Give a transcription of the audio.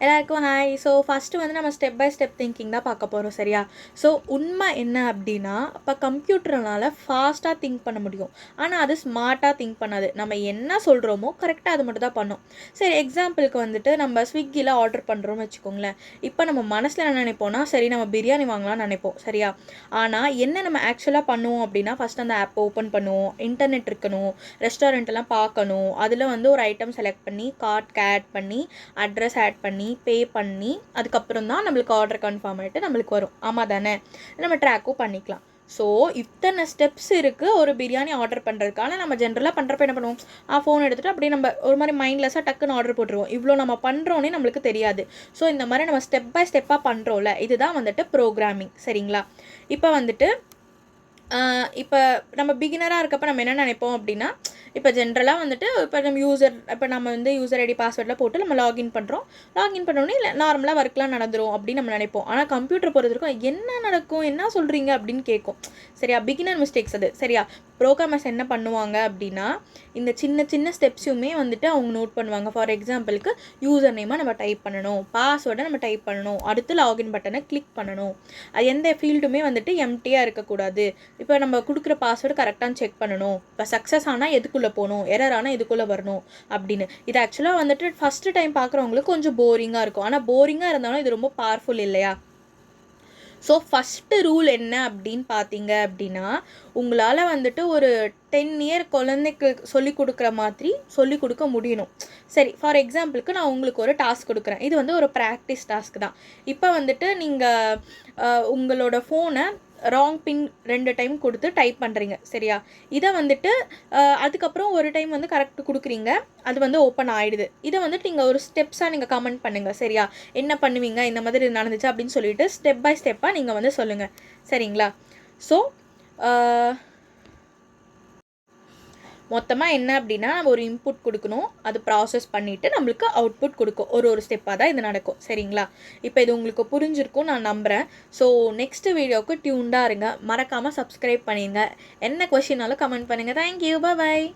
எல்லாருக்கும் hi. So first வந்து நம்ம ஸ்டெப் பை ஸ்டெப் திங்கிங் தான் பார்க்க போகிறோம், சரியா? ஸோ உண்மை என்ன அப்படின்னா, இப்போ கம்ப்யூட்டர்னால் ஃபாஸ்ட்டாக திங்க் பண்ண முடியும். ஆனால் அது ஸ்மார்ட்டாக திங்க் பண்ணாது. நம்ம என்ன சொல்கிறோமோ கரெக்டாக அது மட்டும் தான் பண்ணும். சரி, எக்ஸாம்பிளுக்கு வந்துட்டு நம்ம ஸ்விக்கியில் ஆர்டர் பண்ணுறோம்னு வச்சுக்கோங்களேன். இப்போ நம்ம மனசில் என்ன நினைப்போம்னா, சரி நம்ம பிரியாணி வாங்கலாம்னு நினைப்போம், சரியா? ஆனால் என்ன நம்ம ஆக்சுவலாக பண்ணுவோம் அப்படின்னா, ஃபஸ்ட் அந்த ஆப்பை ஓப்பன் பண்ணுவோம், இன்டர்நெட் இருக்கணும், ரெஸ்டாரண்ட்டெல்லாம் பார்க்கணும், அதில் வந்து ஒரு ஐட்டம் செலக்ட் பண்ணி கார்ட்க்கு ஆட் பண்ணி அட்ரஸ் ஆட் பண்ணி பே பண்ணி அதுக்கப்புறம் தான் நம்மளுக்கு ஆர்டர் கன்ஃபார்ம் ஆகிட்டு நம்மளுக்கு வரும். ஆமாம் தானே? நம்ம ட்ராக்கும் பண்ணிக்கலாம். ஸோ இத்தனை ஸ்டெப்ஸ் இருக்குது ஒரு பிரியாணி ஆர்டர் பண்ணுறதுக்கான. நம்ம ஜென்ரலாக பண்ணுறப்ப என்ன பண்ணுவோம், ஃபோன் எடுத்துகிட்டு அப்படியே நம்ம ஒரு மாதிரி மைண்ட்லெஸ்ஸாக டக்குன்னு ஆர்டர் போட்டுருவோம். இவ்வளோ நம்ம பண்ணுறோன்னே நம்மளுக்கு தெரியாது. ஸோ இந்த மாதிரி நம்ம ஸ்டெப் பை ஸ்டெப்பாக பண்ணுறோம்ல, இதுதான் வந்துட்டு ப்ரோக்ராமிங், சரிங்களா? இப்போ வந்துட்டு இப்போ நம்ம பிகினராக இருக்கப்போ நம்ம என்ன நினைப்போம் அப்படின்னா, இப்போ ஜென்ரலாக வந்துட்டு இப்போ நம்ம வந்து யூசர் ஐடி பாஸ்வேர்டில் போட்டு நம்ம லாகின் பண்ணுறோம். லாகின் பண்ணோடனே இல்லை நார்மலாக ஒர்க்லாம் நடந்துரும் அப்படின்னு நம்ம நினைப்போம். ஆனால் கம்ப்யூட்டர் பொறுத்த வரைக்கும் என்ன நடக்கும், என்ன சொல்கிறீங்க அப்படின்னு கேட்கும், சரியா? பிகினர் மிஸ்டேக்ஸ் அது, சரியா? ப்ரோக்ராமர்ஸ் என்ன பண்ணுவாங்க அப்படின்னா, இந்த சின்ன சின்ன ஸ்டெப்ஸுமே வந்துட்டு அவங்க நோட் பண்ணுவாங்க. ஃபார் எக்ஸாம்பிளுக்கு யூசர் நேமாக நம்ம டைப் பண்ணணும், பாஸ்வேர்டை நம்ம டைப் பண்ணணும், அடுத்து லாகின் பட்டனை கிளிக் பண்ணணும், எந்த ஃபீல்டுமே வந்துட்டு எம்டியாக இருக்கக்கூடாது. இப்போ நம்ம கொடுக்குற பாஸ்வேர்டு கரெக்டாக செக் பண்ணணும், இப்போ சக்ஸஸ் ஆனால் எதுக்குள்ளே போகணும், எரர் ஆனால் எதுக்குள்ளே வரணும் அப்படின்னு. இது ஆக்சுவலாக வந்துட்டு ஃபஸ்ட்டு டைம் பார்க்குறவங்களுக்கு கொஞ்சம் போரிங்காக இருக்கும். ஆனால் போரிங்காக இருந்தாலும் இது ரொம்ப பவர்ஃபுல் இல்லையா? ஸோ ஃபஸ்ட்டு ரூல் என்ன அப்படின்னு பார்த்தீங்க அப்படின்னா, உங்களால் வந்துட்டு ஒரு 10 இயர் குழந்தைக்கு சொல்லிக் கொடுக்குற மாதிரி சொல்லிக் கொடுக்க முடியணும். சரி, ஃபார் எக்ஸாம்பிளுக்கு நான் உங்களுக்கு ஒரு டாஸ்க் கொடுக்குறேன். இது வந்து ஒரு ப்ராக்டிஸ் டாஸ்க் தான். இப்போ வந்துட்டு நீங்கள் உங்களோட ஃபோனை ராங் பின் 2 டைம் கொடுத்து டைப் பண்ணுறீங்க, சரியா? இதை வந்துட்டு அதுக்கப்புறம் ஒரு டைம் வந்து கரெக்ட் கொடுக்குறீங்க, அது வந்து ஓப்பன் ஆகிடுது. இதை வந்துட்டு நீங்கள் ஒரு ஸ்டெப்ஸாக நீங்கள் கமெண்ட் பண்ணுங்கள், சரியா? என்ன பண்ணுவீங்க, இந்த மாதிரி நடந்துச்சு அப்படின்னு சொல்லிட்டு ஸ்டெப் பை ஸ்டெப்பாக நீங்கள் வந்து சொல்லுங்கள், சரிங்களா? ஸோ மொத்தமாக என்ன அப்படின்னா, நம்ம ஒரு இன்புட் கொடுக்கணும், அது ப்ராசஸ் பண்ணிவிட்டு நம்மளுக்கு அவுட்புட் கொடுக்கும். ஒரு ஸ்டெப்பாக தான் இது நடக்கும், சரிங்களா? இப்போ இது உங்களுக்கு புரிஞ்சிருக்கும் நான் நம்புகிறேன். ஸோ நெக்ஸ்ட் வீடியோவுக்கு டியூன்டாக இருங்க. மறக்காமல் சப்ஸ்கிரைப் பண்ணிடுங்க. என்ன கொஷினாலும் கமெண்ட் பண்ணுங்கள். தேங்க்யூ, பாய்.